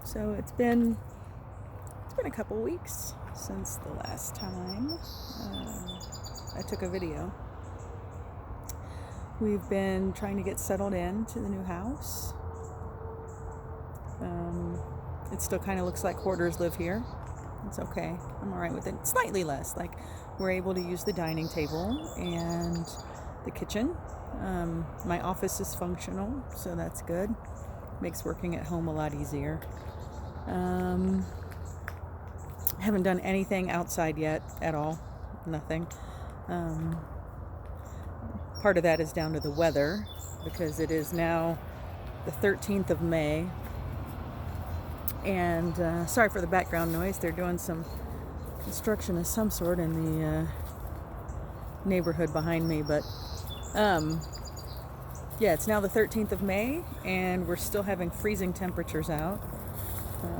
So it's been a couple weeks since the last time I took a video. We've been trying to get settled in to the new house. It still kind of looks like hoarders live here. It's okay. I'm all right with it. Slightly less. Like, we're able to use the dining table and the kitchen. My office is functional, so that's good. Makes working at home a lot easier. Haven't done anything outside yet at all. Nothing. Part of that is down to the weather, because it is now the 13th of May. And sorry for the background noise. They're doing some construction of some sort in the neighborhood behind me. But yeah, it's now the 13th of May, and we're still having freezing temperatures out.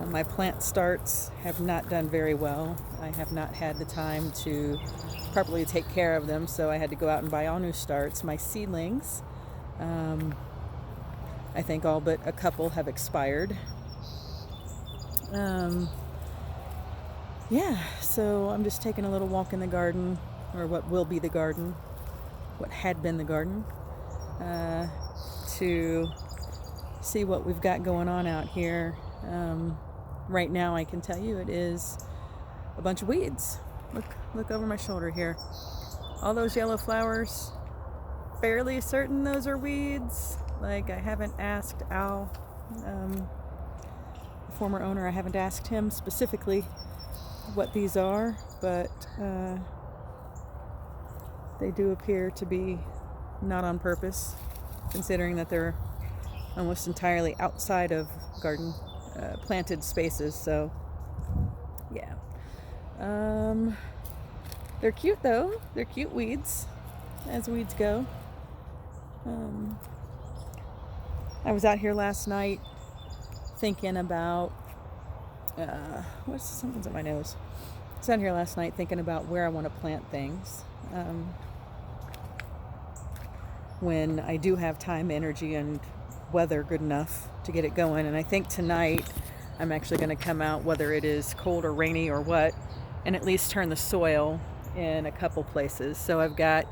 My plant starts have not done very well. I have not had the time to properly take care of them, so I had to go out and buy all new starts. My seedlings, I think all but a couple have expired. Yeah, so I'm just taking a little walk in the garden, or what will be the garden, what had been the garden, to see what we've got going on out here. Right now I can tell you it is a bunch of weeds. Look over my shoulder here. All those yellow flowers, fairly certain those are weeds. Like, I haven't asked Al, the former owner, I haven't asked him specifically what these are, but they do appear to be not on purpose, considering that they're almost entirely outside of garden planted spaces. So yeah, they're cute though. They're cute weeds, as weeds go. I was out here last night thinking about something's on my nose. I was out here last night thinking about where I want to plant things. When I do have time, energy, and weather good enough to get it going. And I think tonight I'm actually going to come out, whether it is cold or rainy or what, and at least turn the soil in a couple places. So I've got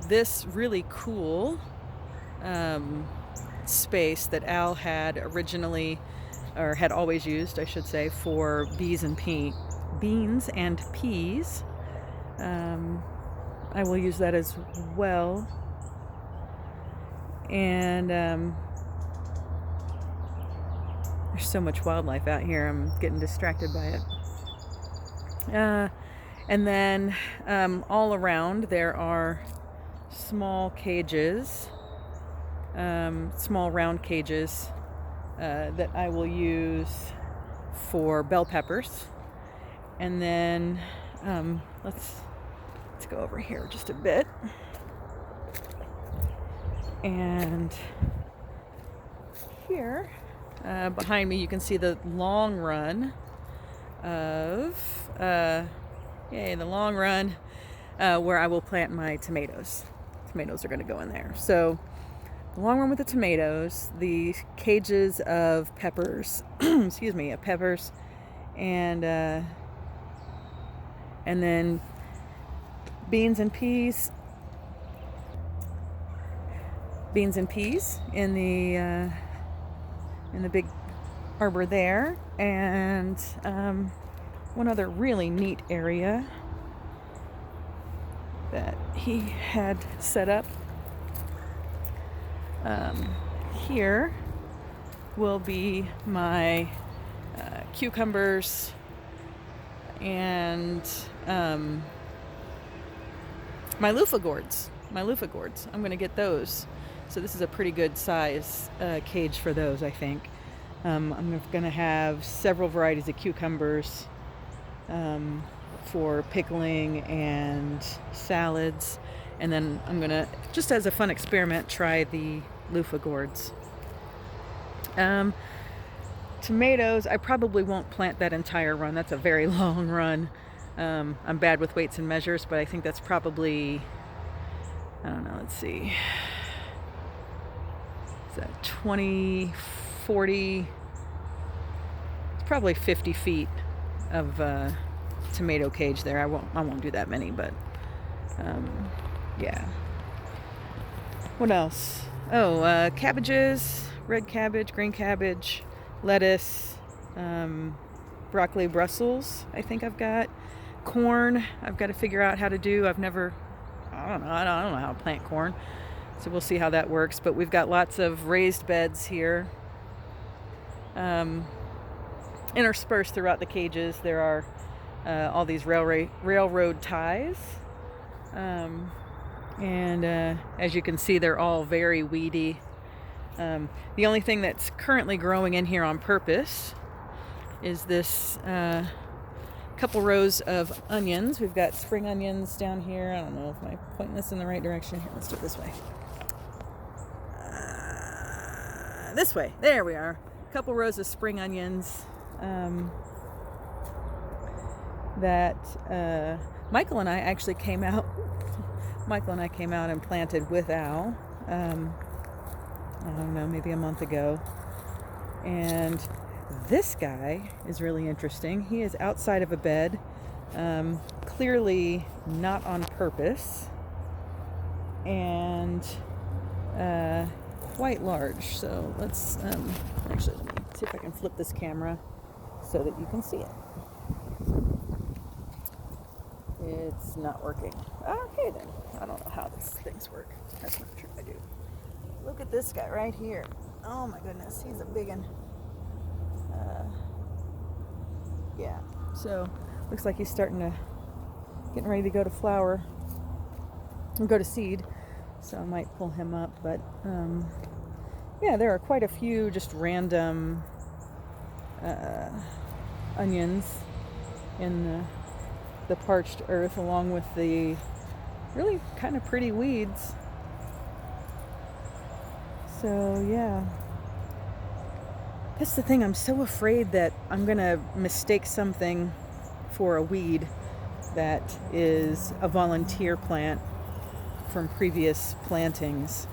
this really cool space that Al had originally, or had always used, I should say, for beans and peas. I will use that as well. And there's so much wildlife out here, I'm getting distracted by it. And then all around there are small cages, small round cages that I will use for bell peppers. And then let's go over here just a bit. And here behind me you can see the long run of where I will plant my tomatoes. Tomatoes are going to go in there. So the long run with the tomatoes, the cages of peppers, of peppers, and then beans and peas in the big arbor there. And one other really neat area that he had set up here will be my cucumbers and my loofah gourds. I'm going to get those. So this is a pretty good size cage for those, I think. I'm going to have several varieties of cucumbers for pickling and salads. And then I'm going to, just as a fun experiment, try the loofah gourds. Tomatoes, I probably won't plant that entire run. That's a very long run. I'm bad with weights and measures, but I think that's probably, I don't know, let's see. Is that 20, 40 probably 50 feet of tomato cage there. I won't do that many, but yeah. What else? Oh, cabbages, red cabbage, green cabbage, lettuce, broccoli Brussels, I think I've got. Corn, I've got to figure out how to do. I don't know how to plant corn. So we'll see how that works. But we've got lots of raised beds here. Interspersed throughout the cages, there are all these railroad ties. And as you can see, they're all very weedy. The only thing that's currently growing in here on purpose is this couple rows of onions. We've got spring onions down here. I don't know if I'm pointing this in the right direction. Here, let's do it this way. This way. There we are. A couple rows of spring onions that Michael and I actually came out. Michael and I came out and planted with Al. I don't know, maybe a month ago. And this guy is really interesting. He is outside of a bed, clearly not on purpose, and quite large. So let's actually, let me see if I can flip this camera so that you can see it. It's not working. Okay then. I don't know how these things work. That's not true. I do. Look at this guy right here. Oh my goodness, he's a big one. Yeah. So looks like he's getting ready to go to flower and go to seed. So I might pull him up. But yeah, there are quite a few just random onions in the parched earth, along with the really kind of pretty weeds. So yeah, that's the thing. I'm so afraid that I'm gonna mistake something for a weed that is a volunteer plant from previous plantings.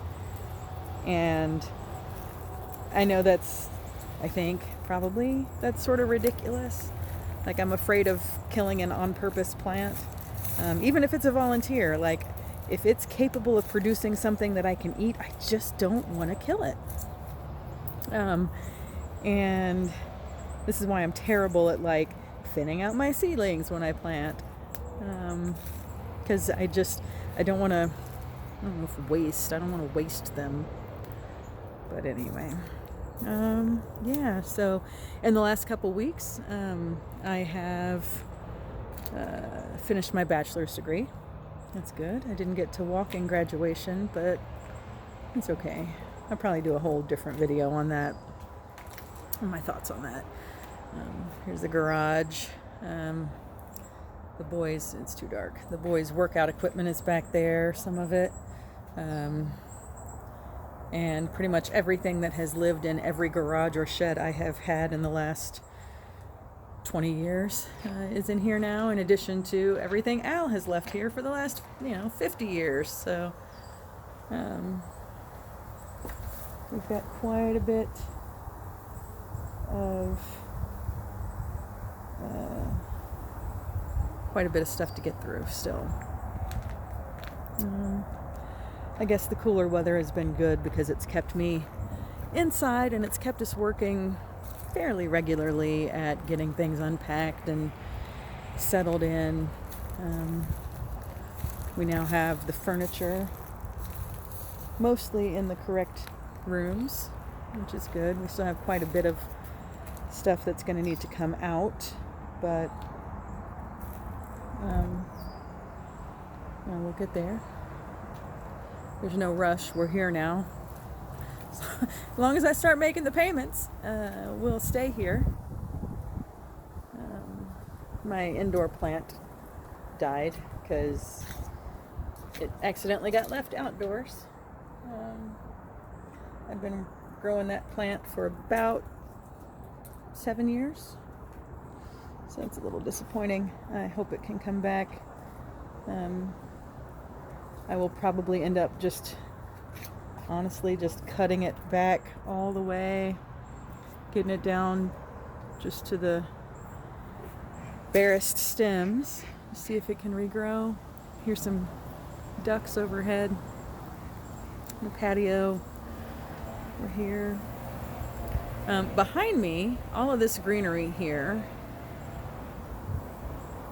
And I know that's sort of ridiculous. Like, I'm afraid of killing an on-purpose plant, even if it's a volunteer. Like, if it's capable of producing something that I can eat, I just don't want to kill it. And this is why I'm terrible at, like, thinning out my seedlings when I plant. Because I don't want to, I don't want to waste them. But anyway. Yeah, so in the last couple weeks, I have finished my bachelor's degree. That's good. I didn't get to walk in graduation, but it's okay. I'll probably do a whole different video on that, on my thoughts on that. Here's the garage. The boys, it's too dark. The boys' workout equipment is back there, some of it. And pretty much everything that has lived in every garage or shed I have had in the last 20 years is in here now, in addition to everything Al has left here for the last 50 years. So we've got quite a bit of stuff to get through still. I guess the cooler weather has been good because it's kept me inside, and it's kept us working fairly regularly at getting things unpacked and settled in. We now have the furniture mostly in the correct rooms, which is good. We still have quite a bit of stuff that's going to need to come out, but we'll get there. There's no rush. We're here now. As long as I start making the payments, we'll stay here. My indoor plant died because it accidentally got left outdoors. I've been growing that plant for about 7 years. So it's a little disappointing. I hope it can come back. I will probably end up just cutting it back all the way, getting it down just to the barest stems. See if it can regrow. Here's some ducks overhead. The patio. We're here. Behind me, all of this greenery here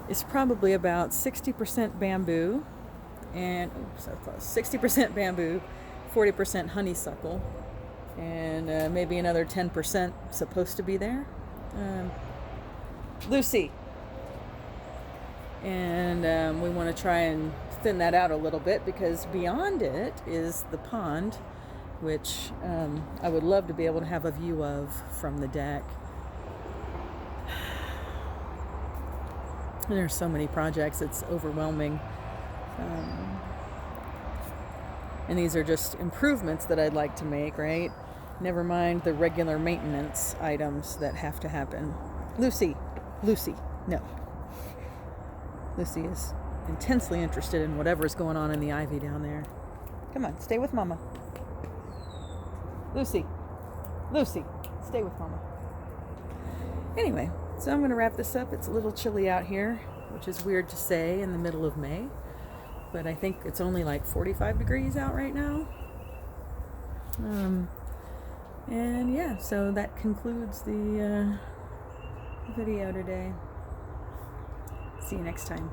is probably about 60% bamboo, and 60% bamboo, 40% honeysuckle, and maybe another 10% supposed to be there. Lucy. And we want to try and thin that out a little bit, because beyond it is the pond, which I would love to be able to have a view of from the deck. There's so many projects, it's overwhelming. And these are just improvements that I'd like to make, right? Never mind the regular maintenance items that have to happen. Lucy, no. Lucy is intensely interested in whatever's going on in the ivy down there. Come on, stay with Mama. Lucy, stay with Mama. Anyway, so I'm going to wrap this up. It's a little chilly out here, which is weird to say in the middle of May, but I think it's only like 45 degrees out right now. And yeah, so that concludes the video today. See you next time.